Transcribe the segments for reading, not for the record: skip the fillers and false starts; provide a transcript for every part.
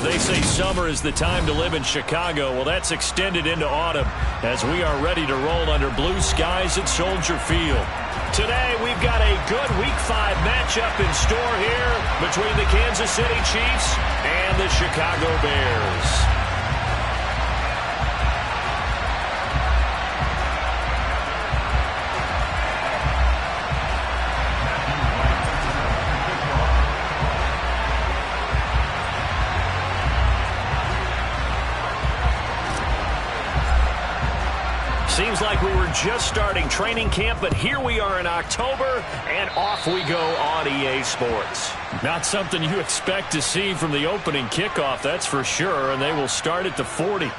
They say summer is the time to live in Chicago. Well, that's extended into autumn as we are ready to roll under blue skies at Soldier Field. Today, we've got a good Week 5 matchup in store here between the Kansas City Chiefs and the Chicago Bears. Seems like we were just starting training camp, but here we are in October, and off we go on EA Sports. Not something you expect to see from the opening kickoff, that's for sure, and they will start at the 40.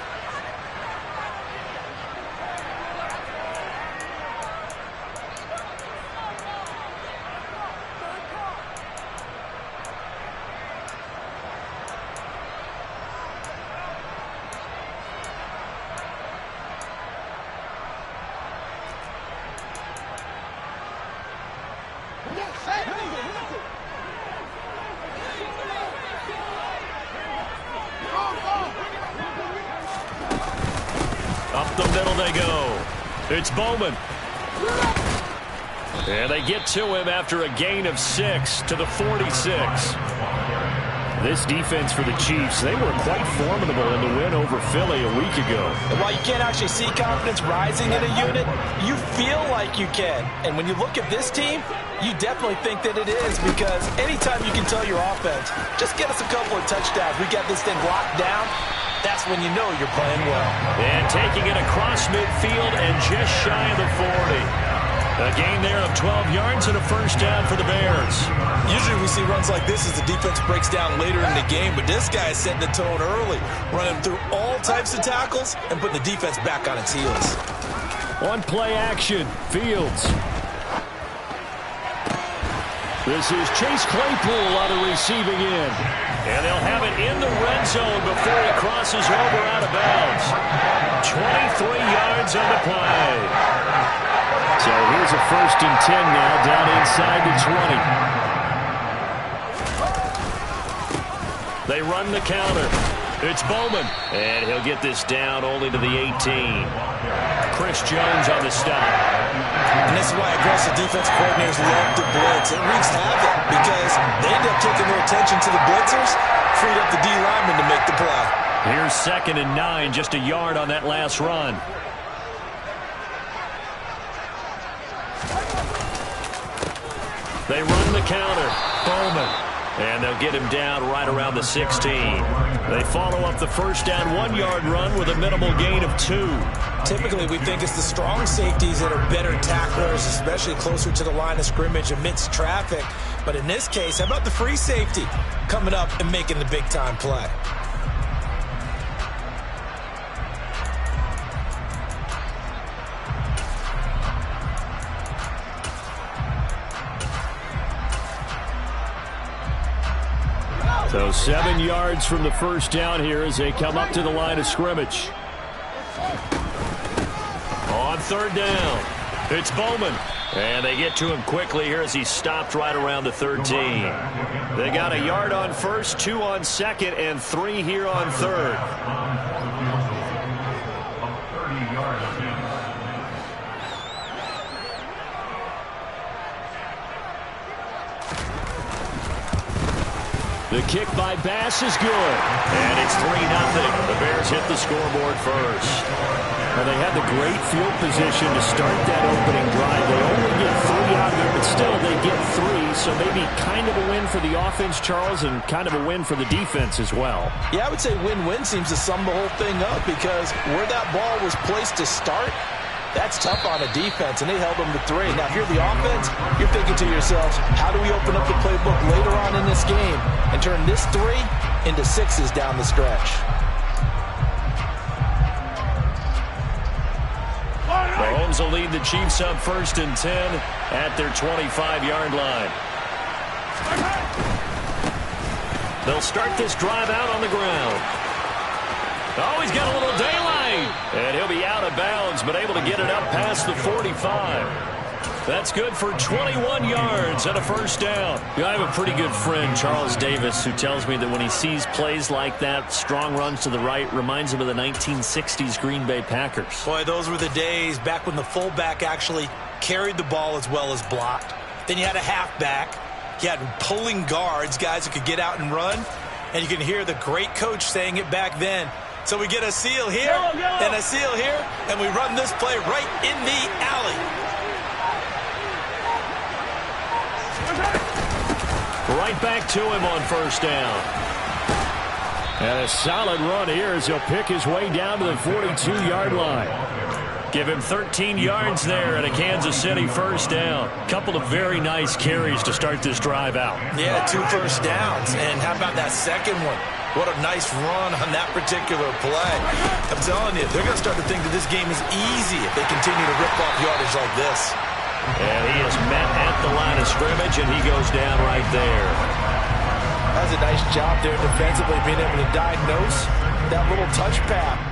Up the middle they go. It's Bowman. And they get to him after a gain of 6 to the 46. This defense for the Chiefs, they were quite formidable in the win over Philly a week ago. And while you can't actually see confidence rising in a unit, you feel like you can. And when you look at this team, you definitely think that it is, because anytime you can tell your offense, just get us a couple of touchdowns, we got this thing locked down, that's when you know you're playing well. And taking it across midfield and just shy of the 40. A gain there of 12 yards and a first down for the Bears. Usually we see runs like this as the defense breaks down later in the game, but this guy is setting the tone early, running through all types of tackles and putting the defense back on its heels. On play action, Fields. This is Chase Claypool on the receiving end. And they'll have it in the red zone before he crosses over out of bounds. 23 yards on the play. So here's a 1st and 10 now, down inside the 20. They run the counter. It's Bowman. And he'll get this down only to the 18. Chris Jones on the stop. And this is why aggressive defense coordinators love to blitz. It wreaks havoc because they end up taking their attention to the blitzers, freed up the D lineman to make the play. Here's 2nd and 9, just a yard on that last run. They run the counter. Bowman. And they'll get him down right around the 16. They follow up the first down 1-yard run with a minimal gain of 2. Typically, we think it's the strong safeties that are better tacklers, especially closer to the line of scrimmage amidst traffic. But in this case, how about the free safety coming up and making the big-time play? So 7 yards from the first down here as they come up to the line of scrimmage. On 3rd down, it's Bowman. And they get to him quickly here as he stopped right around the 13. They got a yard on 1st, 2 on 2nd, and 3 here on 3rd. The kick by Bass is good. And it's 3-0. The Bears hit the scoreboard first. Well, they had the great field position to start that opening drive. They only get 3 out of it, but still they get 3. So maybe kind of a win for the offense, Charles, and kind of a win for the defense as well. Yeah, I would say win-win seems to sum the whole thing up, because where that ball was placed to start, that's tough on a defense, and they held them to 3. Now, if you're the offense, you're thinking to yourselves, how do we open up the playbook later on in this game and turn this 3 into 6s down the stretch? Mahomes will lead the Chiefs up 1st and 10 at their 25-yard line. They'll start this drive out on the ground. Oh, he's got a little daylight. And he'll be out of bounds, but able to get it up past the 45. That's good for 21 yards and a first down. I have a pretty good friend, Charles Davis, who tells me that when he sees plays like that, strong runs to the right, reminds him of the 1960s Green Bay Packers. Boy, those were the days back when the fullback actually carried the ball as well as blocked. Then you had a halfback. You had pulling guards, guys who could get out and run. And you can hear the great coach saying it back then. So we get a seal here and a seal here, and we run this play right in the alley. Right back to him on first down. And a solid run here as he'll pick his way down to the 42-yard line. Give him 13 yards there and a Kansas City first down. Couple of very nice carries to start this drive out. Yeah, 2 first downs. And how about that second one? What a nice run on that particular play. I'm telling you, they're going to start to think that this game is easy if they continue to rip off yardage like this. And he is met at the line of scrimmage, and he goes down right there. That's a nice job there defensively, being able to diagnose that little touch pass.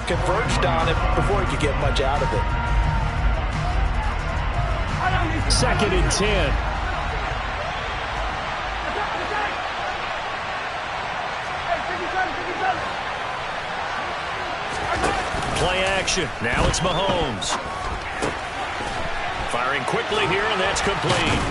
Converged on it before he could get much out of it. 2nd and 10. Play action. Now it's Mahomes. Firing quickly here, and that's complete.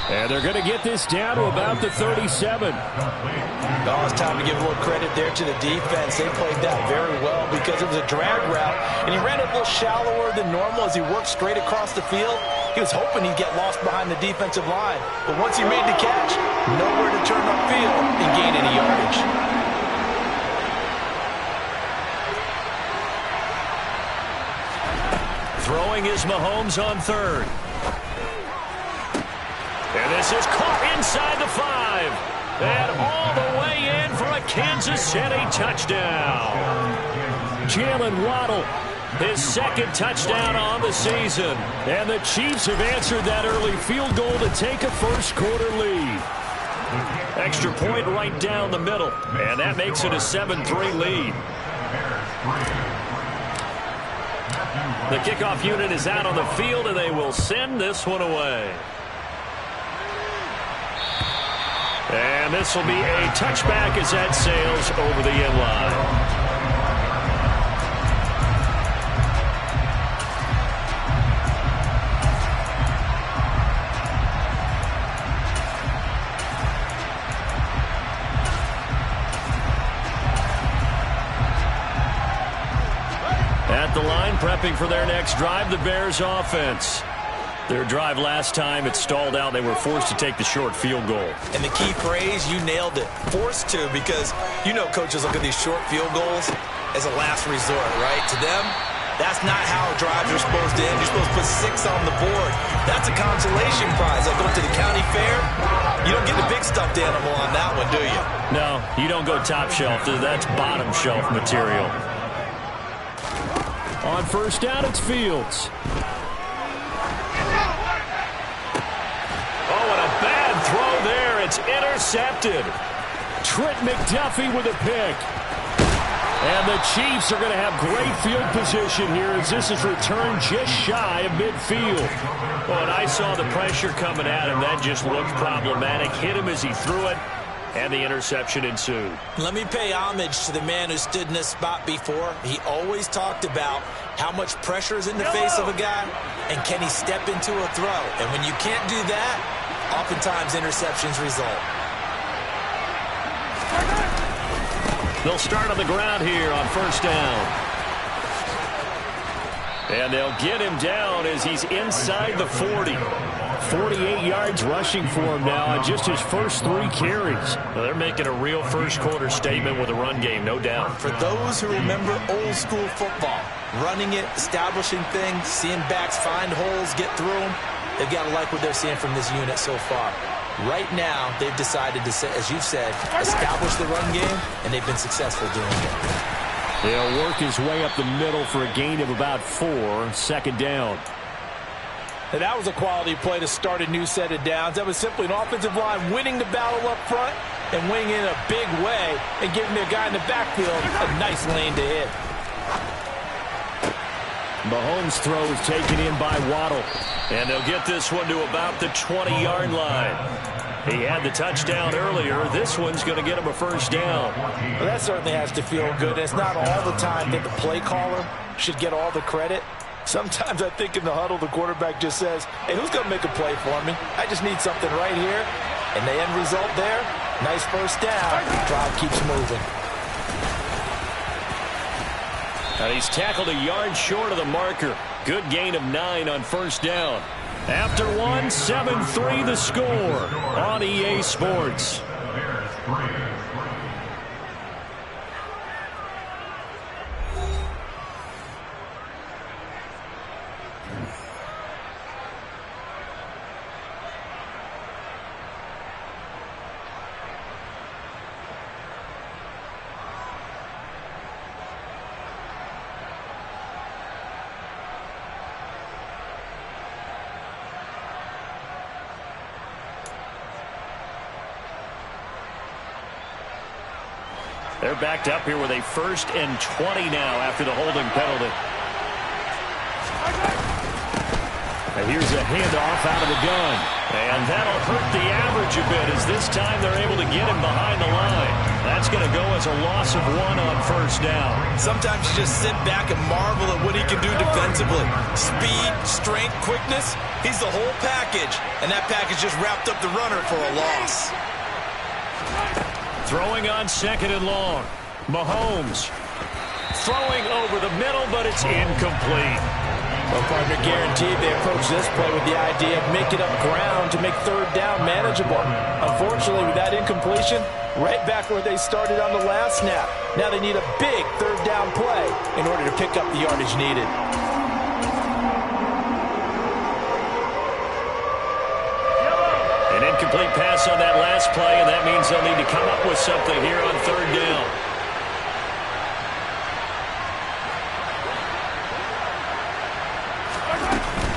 And they're going to get this down to about the 37. Oh, it's time to give a little credit there to the defense. They played that very well because it was a drag route, and he ran it a little shallower than normal as he worked straight across the field. He was hoping he'd get lost behind the defensive line. But once he made the catch, nowhere to turn upfield and gain any yardage. Throwing is Mahomes on 3rd. And this is caught inside the 5. And all the way in for a Kansas City touchdown. Jalen Waddle, his 2nd touchdown on the season. And the Chiefs have answered that early field goal to take a first-quarter lead. Extra point right down the middle. And that makes it a 7-3 lead. The kickoff unit is out on the field, and they will send this one away. And this will be a touchback as that sails over the end line. At the line, prepping for their next drive, the Bears offense. Their drive last time, it stalled out. They were forced to take the short field goal. And the key phrase, you nailed it. Forced to, because you know coaches look at these short field goals as a last resort, right? To them, that's not how drives are supposed to end. You're supposed to put 6 on the board. That's a consolation prize. Like going to the county fair, you don't get the big stuffed animal on that one, do you? No, you don't go top shelf. That's bottom shelf material. On first down, it's Fields. Oh, and a bad throw there. It's intercepted. Trent McDuffie with a pick. And the Chiefs are going to have great field position here as this is returned just shy of midfield. Well, and I saw the pressure coming at him. That just looked problematic. Hit him as he threw it, and the interception ensued. Let me pay homage to the man who stood in this spot before. He always talked about how much pressure is in the face of a guy, and can he step into a throw. And when you can't do that, oftentimes interceptions result. They'll start on the ground here on first down. And they'll get him down as he's inside the 40. 48 yards rushing for him now on just his first 3 carries. Well, they're making a real first-quarter statement with a run game, no doubt. For those who remember old-school football, running it, establishing things, seeing backs find holes, get through them, they've got to like what they're seeing from this unit so far. Right now, they've decided to, as you've said, establish the run game, and they've been successful doing it. They'll work his way up the middle for a gain of about 4, second down. And that was a quality play to start a new set of downs. That was simply an offensive line winning the battle up front and winning in a big way and giving their guy in the backfield a nice lane to hit. Mahomes' throw is taken in by Waddle. And they'll get this one to about the 20-yard line. He had the touchdown earlier. This one's going to get him a first down. Well, that certainly has to feel good. It's not all the time that the play caller should get all the credit. Sometimes I think in the huddle, the quarterback just says, hey, who's going to make a play for me? I just need something right here. And the end result there, nice first down. Drive keeps moving. And he's tackled a yard short of the marker. Good gain of 9 on first down. After one, 7-3 the score on EA Sports. They're backed up here with a 1st and 20 now after the holding penalty. And here's a handoff out of the gun. And that'll hurt the average a bit as this time they're able to get him behind the line. That's going to go as a loss of 1 on first down. Sometimes you just sit back and marvel at what he can do defensively. Speed, strength, quickness. He's the whole package. And that package just wrapped up the runner for a loss. Throwing on 2nd and long. Mahomes throwing over the middle, but it's incomplete. Well, partner, guaranteed they approach this play with the idea of making up ground to make 3rd down manageable. Unfortunately, with that incompletion, right back where they started on the last snap. Now they need a big 3rd down play in order to pick up the yardage needed. An incomplete pass on that last play, and that means they'll need to come up with something here on 3rd down.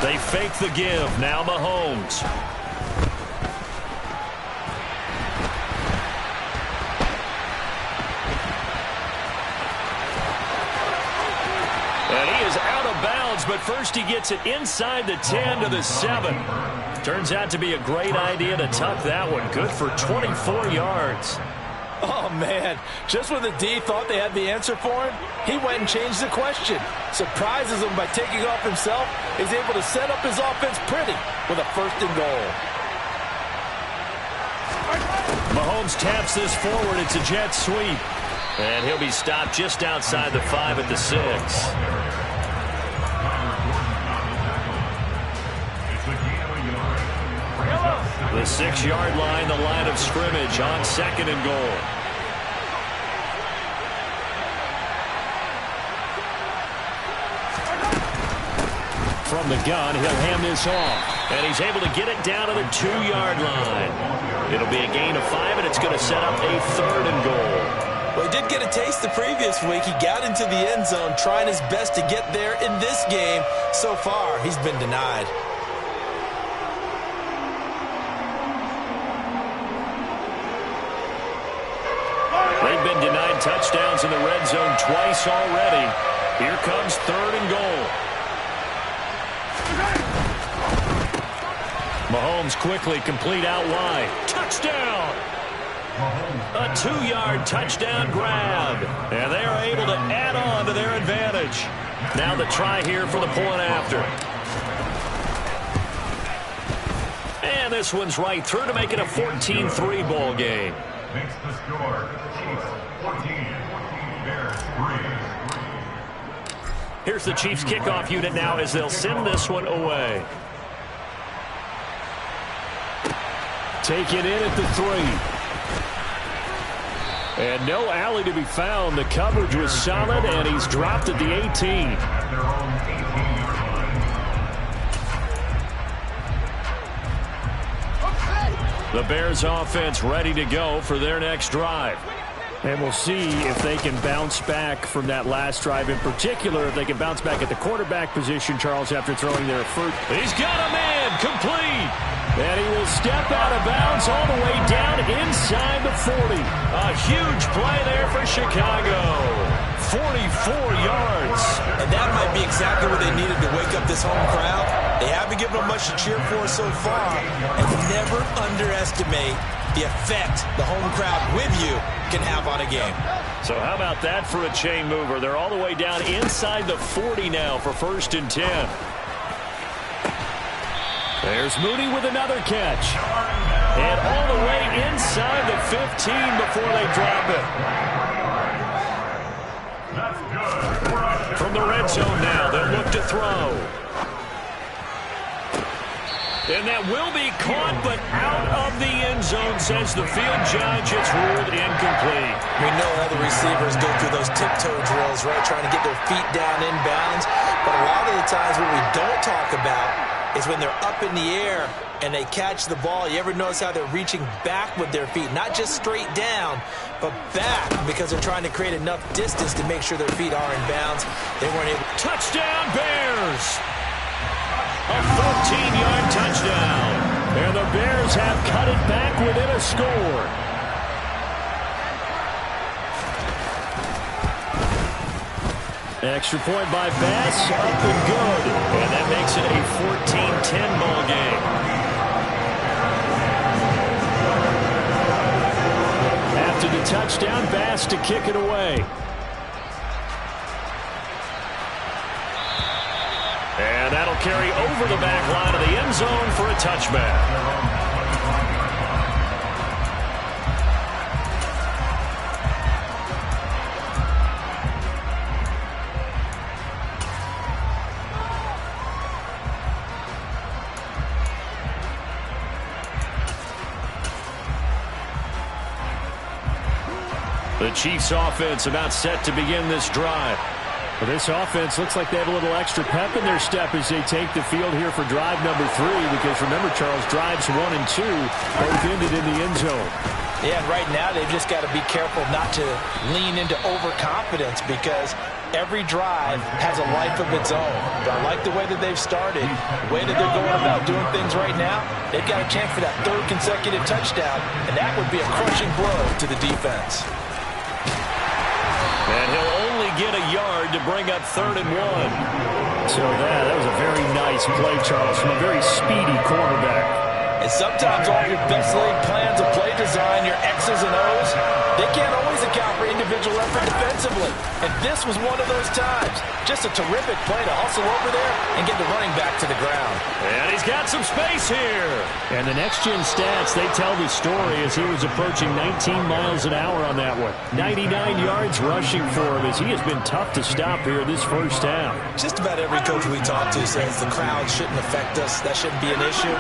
They fake the give. Now Mahomes. And he is out of bounds, but first he gets it inside the 10 to the 7. Turns out to be a great idea to tuck that one. Good for 24 yards. Oh, man. Just when the D thought they had the answer for him, he went and changed the question. Surprises him by taking off himself. He's able to set up his offense pretty with a 1st and goal. Mahomes taps this forward. It's a jet sweep. And he'll be stopped just outside the 5 at the 6. The 6-yard line, the line of scrimmage on 2nd and goal. From the gun, he'll hand this off. And he's able to get it down to the 2-yard line. It'll be a gain of 5, and it's going to set up a 3rd and goal. Well, he did get a taste the previous week. He got into the end zone trying his best to get there in this game. So far, he's been denied. They've been denied touchdowns in the red zone twice already. Here comes 3rd and goal. Mahomes quickly complete out wide. Touchdown! A 2-yard touchdown grab. And they are able to add on to their advantage. Now the try here for the point after. And this one's right through to make it a 14-3 ball game. Makes the score. Chiefs 14, Bears 3. Here's the Chiefs kickoff unit now as they'll send this one away. Take it in at the 3. And no alley to be found. The coverage was solid, and he's dropped at the 18. At their own 18-yard line. The Bears offense ready to go for their next drive. And we'll see if they can bounce back from that last drive. In particular, if they can bounce back at the quarterback position, Charles, after throwing their first. He's got a man complete. And he will step out of bounds all the way down inside the 40. A huge play there for Chicago. 44 yards. And that might be exactly what they needed to wake up this home crowd. They haven't given them much to cheer for so far. And never underestimate the effect the home crowd with you can have on a game. So how about that for a chain mover? They're all the way down inside the 40 now for 1st and 10. There's Mooney with another catch. And all the way inside the 15 before they drop it. From the red zone now, they'll look to throw. And that will be caught, but out of the end zone, says the field judge. It's ruled incomplete. We know all the receivers go through those tiptoe drills, right, trying to get their feet down inbounds. But a lot of the times what we don't talk about is when they're up in the air and they catch the ball. You ever notice how they're reaching back with their feet? Not just straight down, but back, because they're trying to create enough distance to make sure their feet are in bounds. They weren't able. Touchdown, Bears! A 14-yard touchdown. And the Bears have cut it back within a score. Extra point by Bass, up and good. And that makes it a 14-10 ball game. After the touchdown, Bass to kick it away. And that'll carry over the back line of the end zone for a touchback. The Chiefs offense about set to begin this drive. Well, this offense looks like they have a little extra pep in their step as they take the field here for drive number 3, because remember, Charles, drives 1 and 2 both ended in the end zone. Yeah, and right now they've just got to be careful not to lean into overconfidence, because every drive has a life of its own. But I like the way that they've started, the way that they're going about doing things right now. They've got a chance for that 3rd consecutive touchdown, and that would be a crushing blow to the defense. And he'll only get a yard to bring up 3rd and 1. So that was a very nice play, Charles, from a very speedy quarterback. And sometimes all your best laid plans of play design, your X's and O's, they can't always account for individual effort defensively. And this was one of those times. Just a terrific play to hustle over there and get the running back to the ground. And he's got some space here. And the next-gen stats, they tell the story as he was approaching 19 miles an hour on that one. 99 yards rushing for him as he has been tough to stop here this first half. Just about every coach we talk to says the crowd shouldn't affect us. That shouldn't be an issue.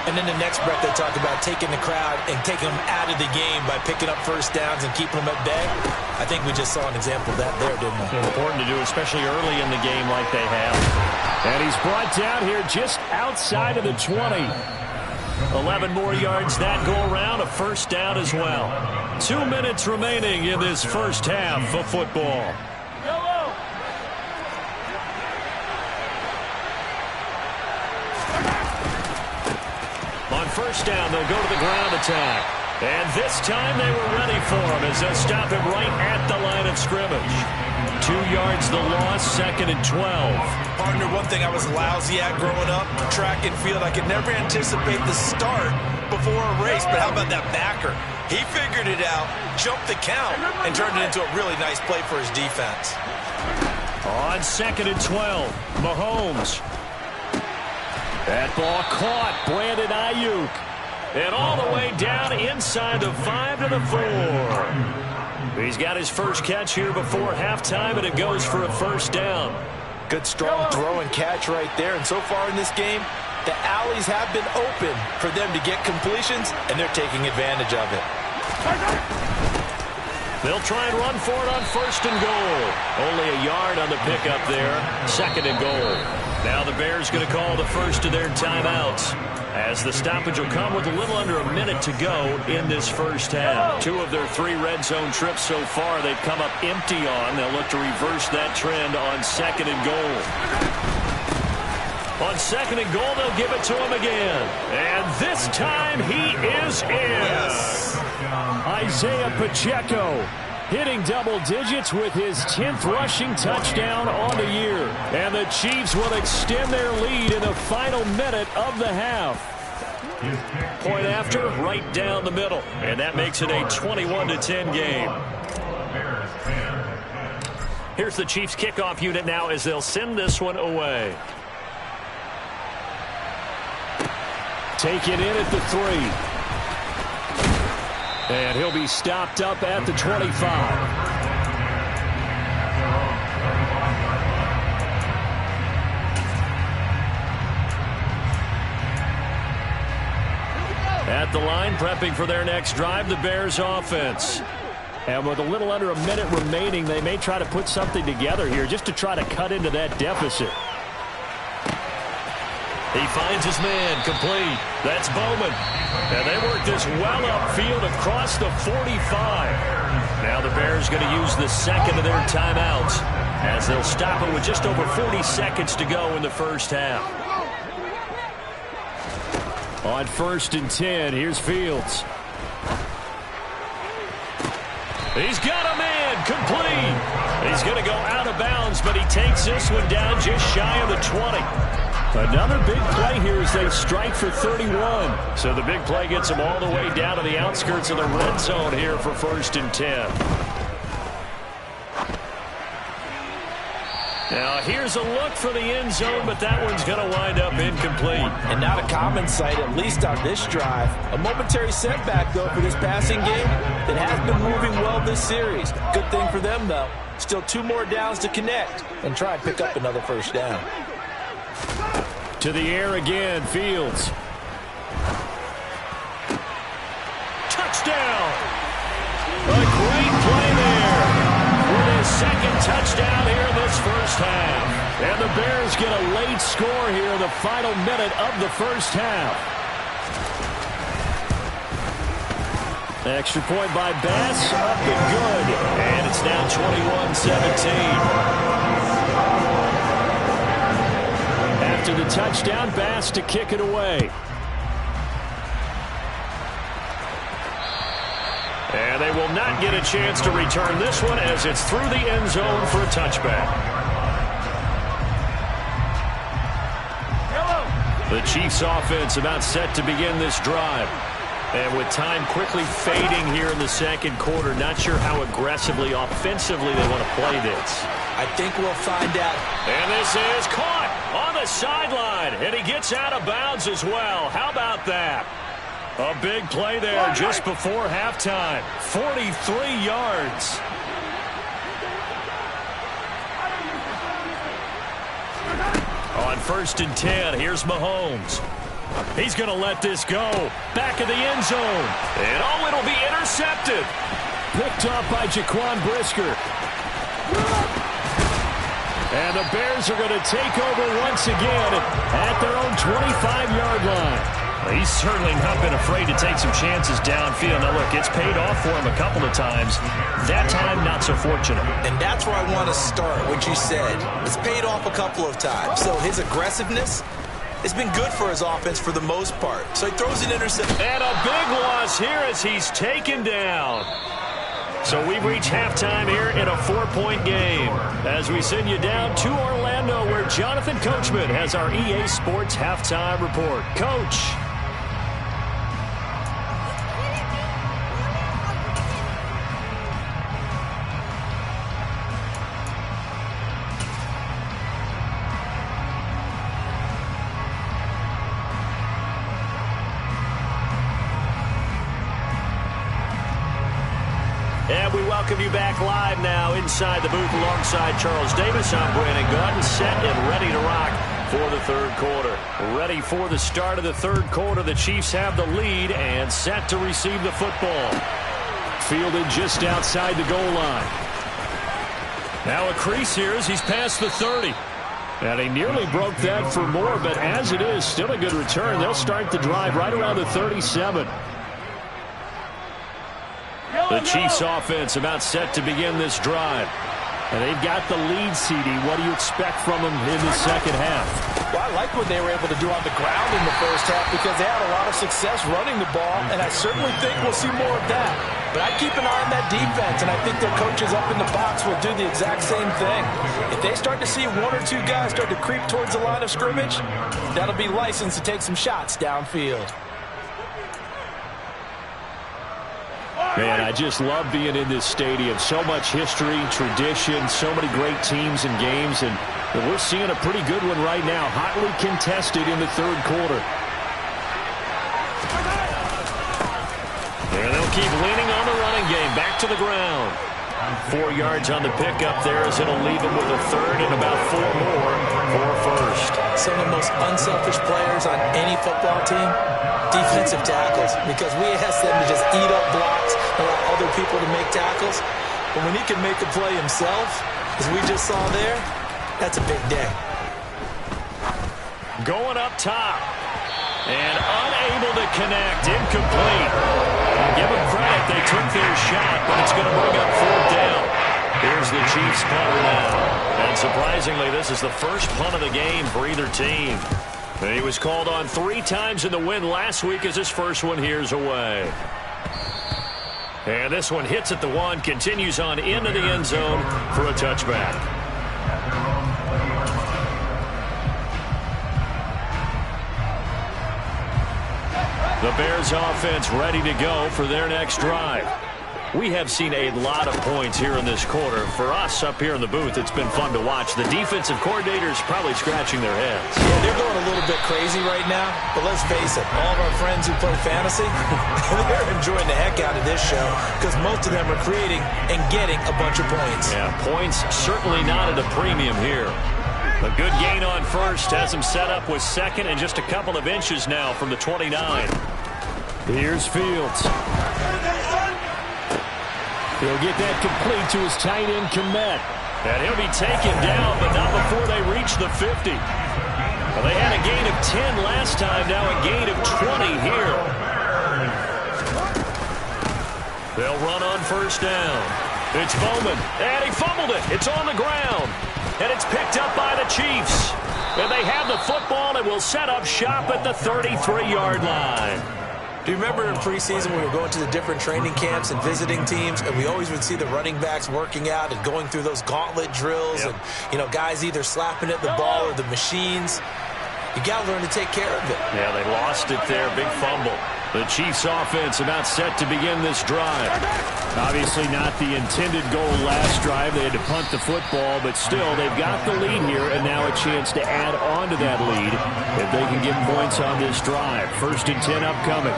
And then the next breath they talk about taking the crowd and taking them out of the game by picking up first downs and keeping them at bay. I think we just saw an example of that there, didn't we? Important to do, especially early in the game like they have. And he's brought down here just outside of the 20. 11 more yards that go around, a first down as well. 2 minutes remaining in this first half of football. On first down, they'll go to the ground attack. And this time they were ready for him as they'll stop him right at the line of scrimmage. 2 yards the loss, 2nd and 12. Partner, one thing I was lousy at growing up, track and field. I could never anticipate the start before a race, but how about that backer? He figured it out, jumped the count, and turned it into a really nice play for his defense. On 2nd and 12, Mahomes. That ball caught, Brandon Ayuk. And all the way down inside the 5 to the 4. He's got his first catch here before halftime, and it goes for a first down. Good, strong throw and catch right there. And so far in this game, the alleys have been open for them to get completions, and they're taking advantage of it. They'll try and run for it on 1st and goal. Only a yard on the pickup there. 2nd and goal. Now the Bears going to call the first of their timeouts, as the stoppage will come with a little under a minute to go in this first half. 2 of their 3 red zone trips so far they've come up empty on. They'll look to reverse that trend on 2nd and goal. On 2nd and goal, they'll give it to him again. And this time he is in. Yes. Isaiah Pacheco hitting double digits with his 10th rushing touchdown on the year. And the Chiefs will extend their lead in the final minute of the half. Point after, right down the middle. And that makes it a 21-10 game. Here's the Chiefs kickoff unit now as they'll send this one away. Take it in at the 3. And he'll be stopped up at the 25. At the line, prepping for their next drive, the Bears offense. And with a little under a minute remaining, they may try to put something together here just to try to cut into that deficit. He finds his man, complete. That's Bowman. And they work this well upfield across the 45. Now the Bears going to use the second of their timeouts as they'll stop it with just over 40 seconds to go in the first half. On 1st and 10, here's Fields. He's got a man, complete. He's going to go out of bounds, but he takes this one down just shy of the 20. Another big play here as they strike for 31. So the big play gets them all the way down to the outskirts of the red zone here for 1st and 10. Now here's a look for the end zone, but that one's going to wind up incomplete. And not a common sight, at least on this drive. A momentary setback, though, for this passing game that has been moving well this series. Good thing for them, though. Still 2 more downs to connect and try and pick up another first down. To the air again, Fields. Touchdown! A great play there with his 2nd touchdown here in this first half. And the Bears get a late score here in the final minute of the first half. Extra point by Bass, up and good. And it's now 21-17. After the touchdown, Bass to kick it away. And they will not get a chance to return this one as it's through the end zone for a touchback. The Chiefs offense about set to begin this drive. And with time quickly fading here in the second quarter, not sure how aggressively, offensively they want to play this. I think we'll find out. And this is caught on the sideline. And he gets out of bounds as well. How about that? A big play there just before halftime. 43 yards. On 1st and 10, here's Mahomes. He's going to let this go. Back of the end zone. And oh, it'll be intercepted. Picked up by Jaquan Brisker. And the Bears are going to take over once again at their own 25-yard line. He's certainly not been afraid to take some chances downfield. Now, look, it's paid off for him a couple of times. That time, not so fortunate. And that's where I want to start, what you said. It's paid off a couple of times. So his aggressiveness has been good for his offense for the most part. So he throws an interception. And a big loss here as he's taken down. So we've reached halftime here in a 4-point game as we send you down to Orlando where Jonathan Coachman has our EA Sports Halftime Report. Coach. And we welcome you back live now inside the booth alongside Charles Davis. I'm Brandon Gaudin, set and ready to rock for the third quarter. Ready for the start of the third quarter. The Chiefs have the lead and set to receive the football. Fielded just outside the goal line. Now a crease here as he's past the 30. And he nearly broke that for more, but as it is, still a good return. They'll start the drive right around the 37. The Chiefs offense about set to begin this drive. And they've got the lead, CD. What do you expect from them in the second half? Well, I like what they were able to do on the ground in the first half because they had a lot of success running the ball, and I certainly think we'll see more of that. But I'd keep an eye on that defense, and I think their coaches up in the box will do the exact same thing. If they start to see one or two guys start to creep towards the line of scrimmage, that'll be licensed to take some shots downfield. Man, I just love being in this stadium. So much history, tradition, so many great teams and games, and we're seeing a pretty good one right now. Hotly contested in the third quarter. And they'll keep leaning on the running game. Back to the ground. 4 yards on the pickup there as it'll leave him with a third and about 4 more for a first. Some of the most unselfish players on any football team, defensive tackles, because we ask them to just eat up blocks, allow other people to make tackles. But when he can make a play himself, as we just saw there, that's a big day. Going up top. And unable to connect. Incomplete. Give them credit. They took their shot, but it's going to bring up fourth down. Here's the Chiefs punter now. And surprisingly, this is the first punt of the game for either team. And he was called on 3 times in the win last week as his first one here's away. And this one hits at the 1, continues on into the end zone for a touchback. The Bears offense ready to go for their next drive. We have seen a lot of points here in this quarter. For us up here in the booth, it's been fun to watch. The defensive coordinators probably scratching their heads. Yeah, they're going a little bit crazy right now, but let's face it, all of our friends who play fantasy, they're enjoying the heck out of this show because most of them are creating and getting a bunch of points. Yeah, points certainly not at a premium here. A good gain on first has him set up with second and just a couple of inches now from the 29. Here's Fields. He'll get that complete to his tight end, Kmet. And he'll be taken down, but not before they reach the 50. Well, they had a gain of 10 last time, now a gain of 20 here. They'll run on first down. It's Bowman, and he fumbled it. It's on the ground, and it's picked up by the Chiefs. And they have the football and will set up shop at the 33-yard line. Do you remember in preseason we were going to the different training camps and visiting teams, and we always would see the running backs working out and going through those gauntlet drills, and, you know, guys either slapping at the ball or the machines. You got to learn to take care of it. Yeah, they lost it there. Big fumble. The Chiefs offense about set to begin this drive. Obviously not the intended goal last drive. They had to punt the football, but still they've got the lead here and now a chance to add on to that lead if they can get points on this drive. 1st and 10 upcoming.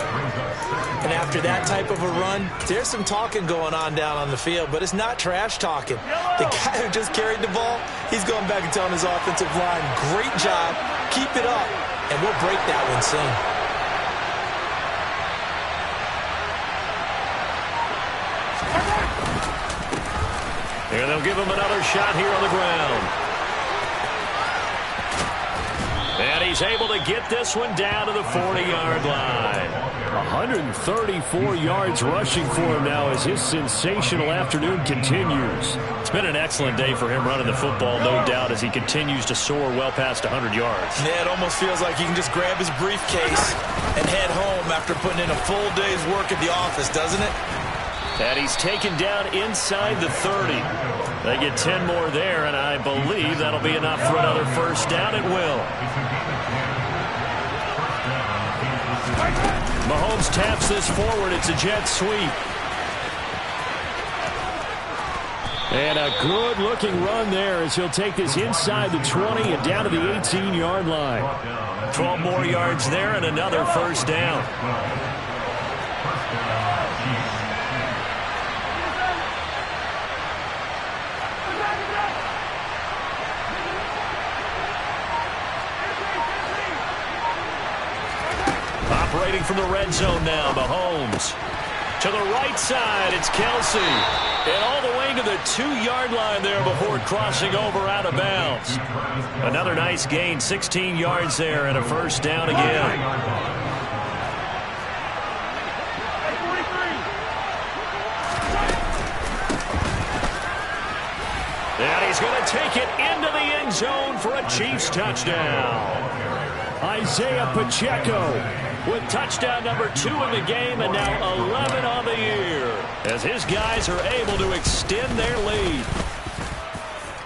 And after that type of a run, there's some talking going on down on the field, but it's not trash talking. The guy who just carried the ball, he's going back and telling his offensive line, great job, keep it up, and we'll break that one soon. And they'll give him another shot here on the ground. And he he's able to get this one down to the 40-yard line. 134 yards rushing for him now as his sensational afternoon continues. It's been an excellent day for him running the football, no doubt, as he continues to soar well past 100 yards. Yeah, it almost feels like he can just grab his briefcase and head home after putting in a full day's work at the office, doesn't it? And he's taken down inside the 30. They get 10 more there, and I believe that'll be enough for another first down. It will. Mahomes taps this forward. It's a jet sweep. And a good-looking run there as he'll take this inside the 20 and down to the 18-yard line. 12 more yards there and another first down. Operating from the red zone now, Mahomes. To the right side, it's Kelsey. And all the way to the 2-yard line there before crossing over out of bounds. Another nice gain, 16 yards there and a first down again. And he's going to take it into the end zone for a Chiefs touchdown. Isaiah Pacheco with touchdown number 2 in the game and now 11 on the year as his guys are able to extend their lead.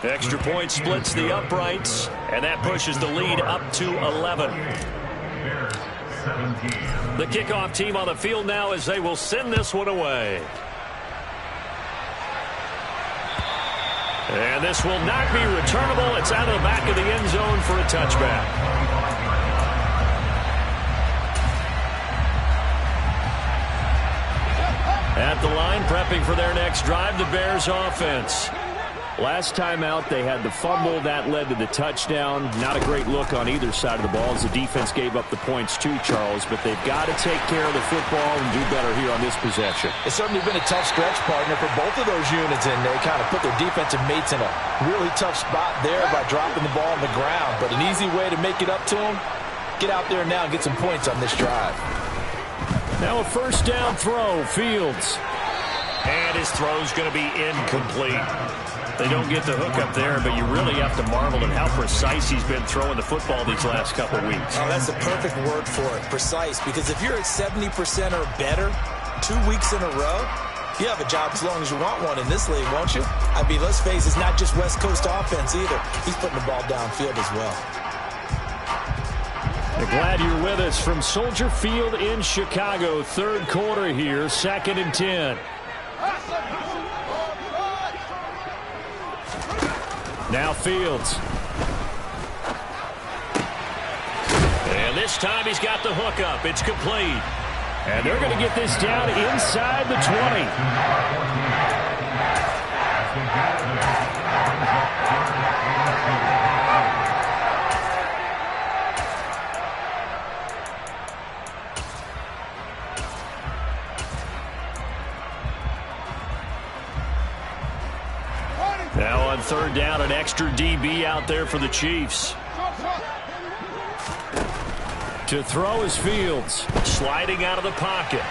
Extra point splits the uprights, and that pushes the lead up to 11. The kickoff team on the field now as they will send this one away. And this will not be returnable. It's out of the back of the end zone for a touchback. At the line, prepping for their next drive, the Bears offense. Last time out, they had the fumble. That led to the touchdown. Not a great look on either side of the ball as the defense gave up the points too, Charles. But they've got to take care of the football and do better here on this possession. It's certainly been a tough stretch, partner, for both of those units, and they kind of put their defensive mates in a really tough spot there by dropping the ball on the ground. But an easy way to make it up to them, get out there now and get some points on this drive. Now a first down throw, Fields. And his throw's going to be incomplete. They don't get the hook up there, but you really have to marvel at how precise he's been throwing the football these last couple weeks. Oh, that's the perfect word for it, precise, because if you're at 70% or better 2 weeks in a row, you have a job as long as you want one in this league, won't you? I mean, let's face it, it's not just West Coast offense either. He's putting the ball downfield as well. Glad you're with us from Soldier Field in Chicago. Third quarter here, 2nd and 10. Now Fields. And this time he's got the hook up. It's complete. And they're going to get this down inside the 20. Now on third down, an extra DB out there for the Chiefs. To throw is Fields. Sliding out of the pocket.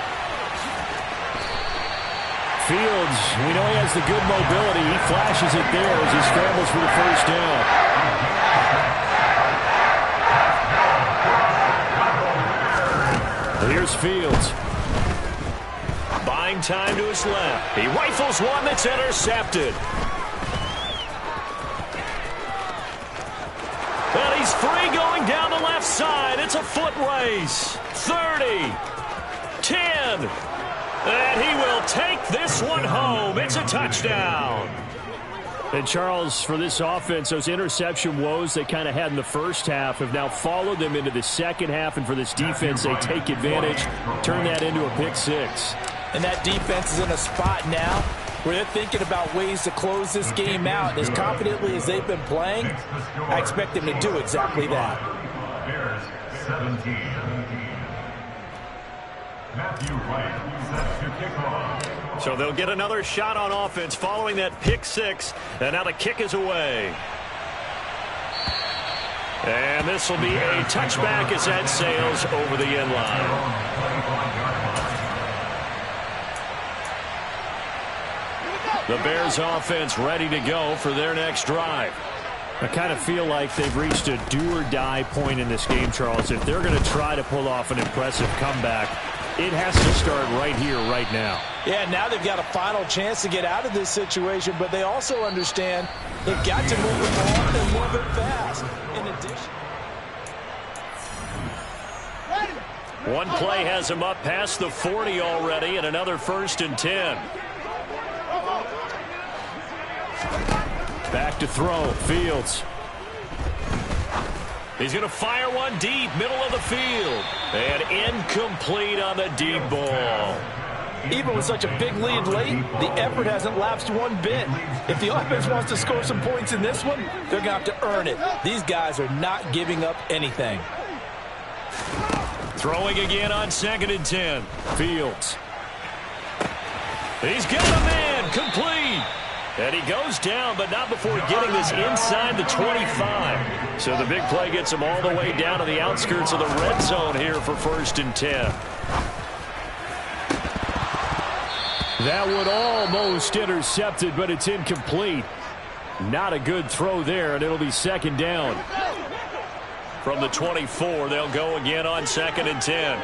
Fields, we know he has the good mobility. He flashes it there as he scrambles for the first down. Here's Fields. Buying time to his left. He rifles one that's intercepted. And he's free going down the left side. It's a foot race. 30. 10. And he will take this one home. It's a touchdown. And Charles, for this offense, those interception woes they kind of had in the first half have now followed them into the second half. And for this defense, they take advantage, turn that into a pick six. And that defense is in a spot now where they're thinking about ways to close this game out. As confidently as they've been playing, I expect them to do exactly that. Bears 17. Matthew Wright set to kick off. So they'll get another shot on offense following that pick six. And now the kick is away. And this will be a touchback as that sails over the end line. The Bears offense ready to go for their next drive. I kind of feel like they've reached a do-or-die point in this game, Charles. If they're going to try to pull off an impressive comeback, it has to start right here, right now. Yeah, now they've got a final chance to get out of this situation, but they also understand they've got to move the ball and move it fast. In addition, one play has him up past the 40 already, and another 1st and 10. Back to throw, Fields. He's going to fire one deep, middle of the field. And incomplete on the deep ball. even with such a big lead late, the effort hasn't lapsed one bit. If the offense wants to score some points in this one, they're going to have to earn it. These guys are not giving up anything. Throwing again on 2nd and 10. Fields. He's got a man, complete. And he goes down, but not before getting this inside the 25. So the big play gets him all the way down to the outskirts of the red zone here for 1st and 10. That would almost intercepted, but it's incomplete. Not a good throw there, and it'll be 2nd down. From the 24, they'll go again on 2nd and 10.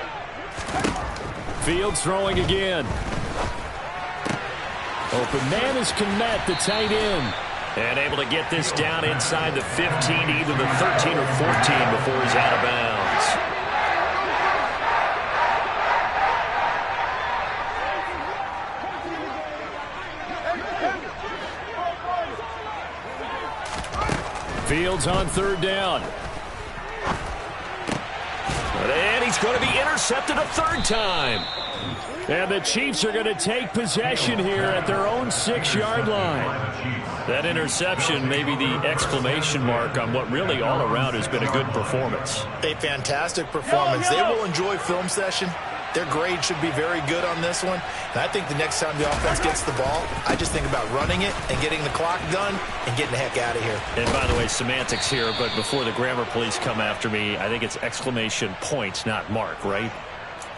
Fields throwing again. Open man is Kmet, the tight end. And able to get this down inside the 15, either the 13 or 14 before he's out of bounds. Fields on 3rd down. And he's going to be intercepted a 3rd time. And the Chiefs are going to take possession here at their own 6-yard line. That interception may be the exclamation mark on what really all around has been a good performance. A fantastic performance. They will enjoy film session. Their grade should be very good on this one. And I think the next time the offense gets the ball, I just think about running it and getting the clock done and getting the heck out of here. And by the way, semantics here, but before the grammar police come after me, I think it's exclamation point, not mark, right?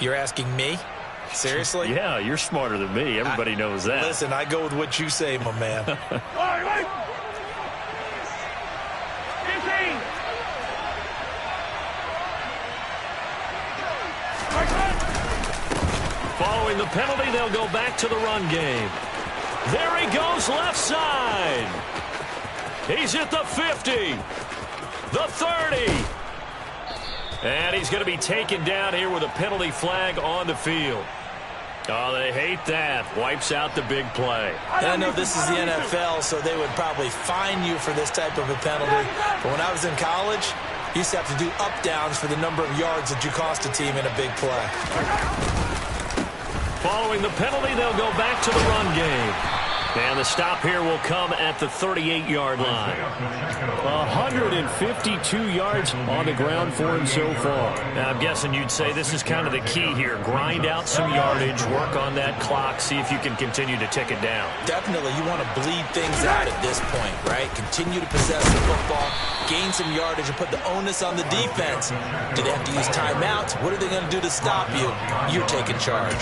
You're asking me? Seriously? Yeah, you're smarter than me. Everybody knows that. Listen, I go with what you say, my man. Following the penalty, they'll go back to the run game. There he goes, left side. He's at the 50, the 30. And he's going to be taken down here with a penalty flag on the field. Oh, they hate that. Wipes out the big play. And I know this is the NFL, so they would probably fine you for this type of a penalty. But when I was in college, you used to have to do up-downs for the number of yards that you cost a team in a big play. Following the penalty, they'll go back to the run game. And the stop here will come at the 38-yard line. 152 yards on the ground for him so far. Now, I'm guessing you'd say this is kind of the key here. Grind out some yardage, work on that clock, see if you can continue to tick it down. Definitely, you want to bleed things out at this point, right? Continue to possess the football, gain some yardage, and put the onus on the defense. Do they have to use timeouts? What are they going to do to stop you? You're taking charge.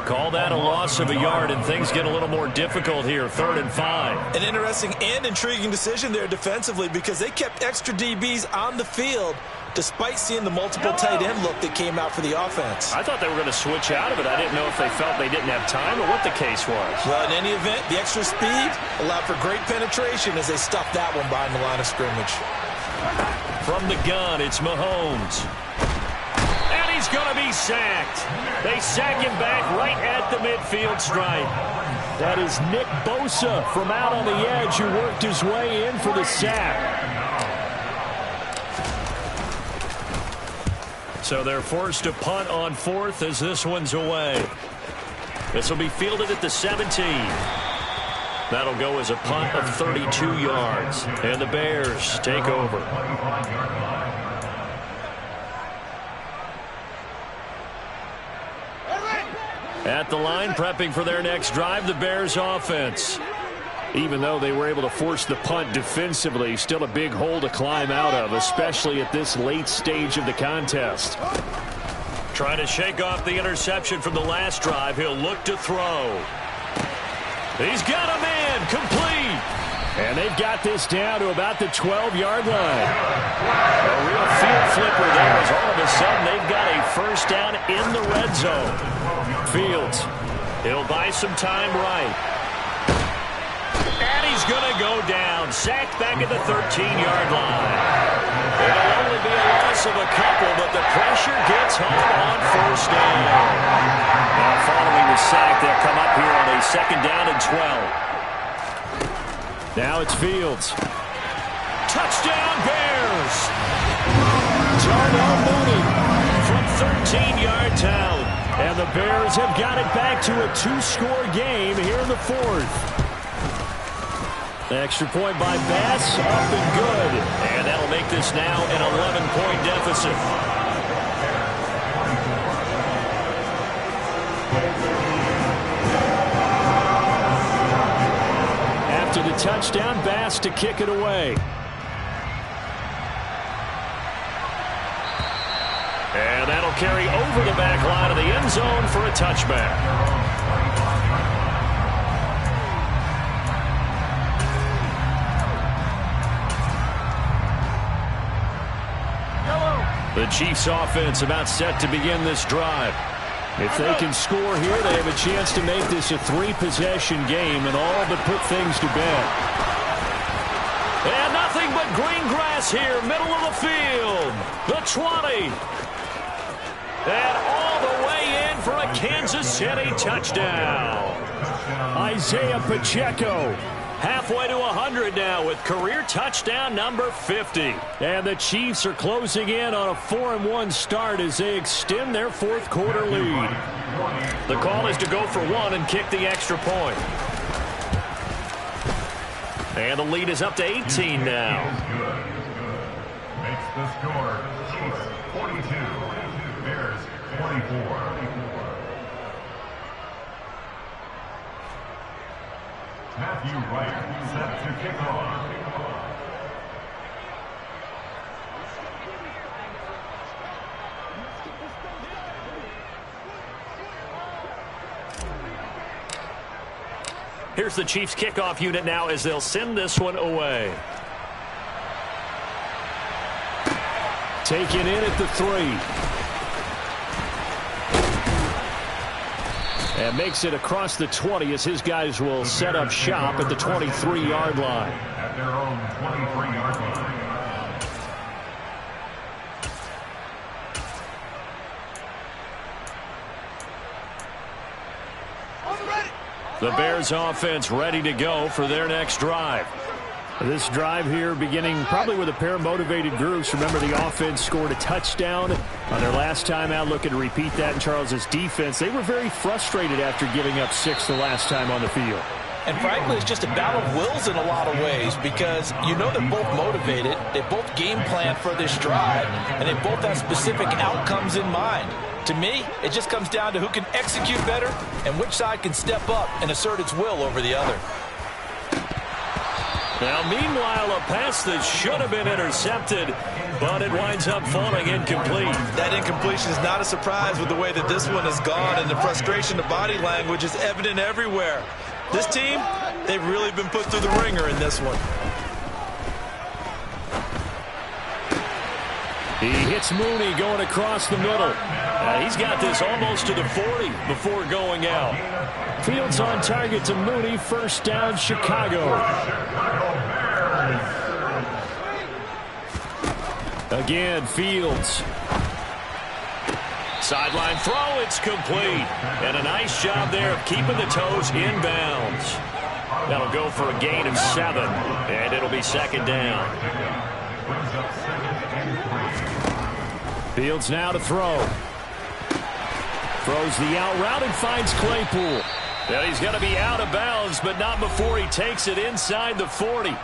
Call that a loss of a yard, and things get a little more difficult here, 3rd and 5. An interesting and intriguing decision there defensively because they kept extra DBs on the field despite seeing the multiple tight end look that came out for the offense. I thought they were going to switch out of it. I didn't know if they felt they didn't have time or what the case was. Well, in any event, the extra speed allowed for great penetration as they stuffed that one behind the line of scrimmage. From the gun, it's Mahomes. And he's going to be sacked. They sack him back right at the midfield stripe. That is Nick Bosa from out on the edge who worked his way in for the sack. So they're forced to punt on 4th as this one's away. This will be fielded at the 17. That'll go as a punt of 32 yards. And the Bears take over. At the line, prepping for their next drive, the Bears offense. Even though they were able to force the punt defensively, still a big hole to climb out of, especially at this late stage of the contest. Trying to shake off the interception from the last drive. He'll look to throw. He's got a man, complete. And they've got this down to about the 12-yard line. A real field flipper there as all of a sudden they've got a first down in the red zone. Fields. He'll buy some time right. And he's going to go down. Sacked back at the 13-yard line. It'll only be a loss of a couple, but the pressure gets home on first down. Now following the sack, they'll come up here on a second down and 12. Now it's Fields. Touchdown Bears! Darnell Mooney from 13 yards out. And the Bears have got it back to a 2-score game here in the fourth. The extra point by Bass, up and good. And that'll make this now an 11-point deficit. After the touchdown, Bass to kick it away. And that'll carry over the back line of the end zone for a touchback. The Chiefs offense about set to begin this drive. If they can score here, they have a chance to make this a 3-possession game and all but put things to bed. And nothing but green grass here, middle of the field. The 20. And all the way in for a Kansas City touchdown. Isaiah Pacheco. Halfway to 100 now with career touchdown number 50. And the Chiefs are closing in on a 4-1 start as they extend their fourth quarter lead. The call is to go for one and kick the extra point. And the lead is up to 18 now. Makes the score Chiefs 42, Bears 24. Matthew Wright set to kick off. Here's the Chiefs kickoff unit now as they'll send this one away. Taken in at the 3. And makes it across the 20 as his guys will set up shop at the 23-yard line. At their own 23-yard line. The Bears offense ready to go for their next drive. This drive here beginning probably with a pair of motivated groups. Remember, the offense scored a touchdown on their last time out. Looking to repeat that in Charles's defense. They were very frustrated after giving up 6 the last time on the field. And frankly, it's just a battle of wills in a lot of ways because you know they're both motivated. They both game plan for this drive, and they both have specific outcomes in mind. To me, it just comes down to who can execute better and which side can step up and assert its will over the other. Now, meanwhile, a pass that should have been intercepted, but it winds up falling incomplete. That incompletion is not a surprise with the way that this one has gone, and the frustration of body language is evident everywhere. This team, they've really been put through the ringer in this one. He hits Mooney going across the middle. He's got this almost to the 40 before going out. Fields on target to Mooney. First down, Chicago. Again, Fields. Sideline throw, it's complete. And a nice job there of keeping the toes inbounds. That'll go for a gain of 7, and it'll be second down. Fields now to throw. Throws the out route and finds Claypool. Well, he's going to be out of bounds, but not before he takes it inside the 40.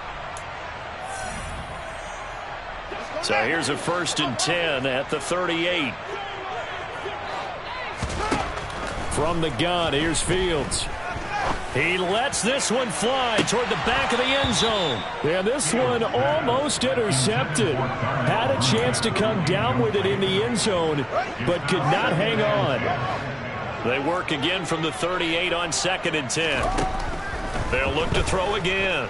So here's a 1st and 10 at the 38. From the gun, here's Fields. He lets this one fly toward the back of the end zone. And this one almost intercepted. Had a chance to come down with it in the end zone, but could not hang on. They work again from the 38 on 2nd and 10. They'll look to throw again.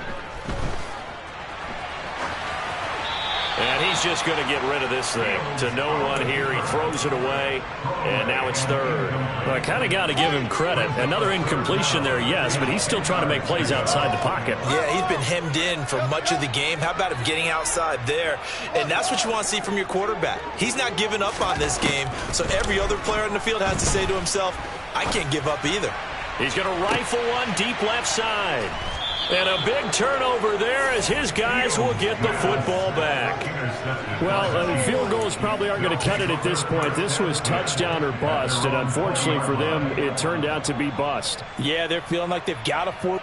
And he's just going to get rid of this thing. To no one here. He throws it away. And now it's 3rd. Well, I kind of got to give him credit. Another incompletion there, yes, but he's still trying to make plays outside the pocket. Yeah, he's been hemmed in for much of the game. How about him getting outside there? And that's what you want to see from your quarterback. He's not giving up on this game, so every other player in the field has to say to himself, I can't give up either. He's going to rifle one deep left side. And a big turnover there as his guys will get the football back. Well, field goals probably aren't going to cut it at this point. This was touchdown or bust, and unfortunately for them, it turned out to be bust. Yeah, they're feeling like they've got to force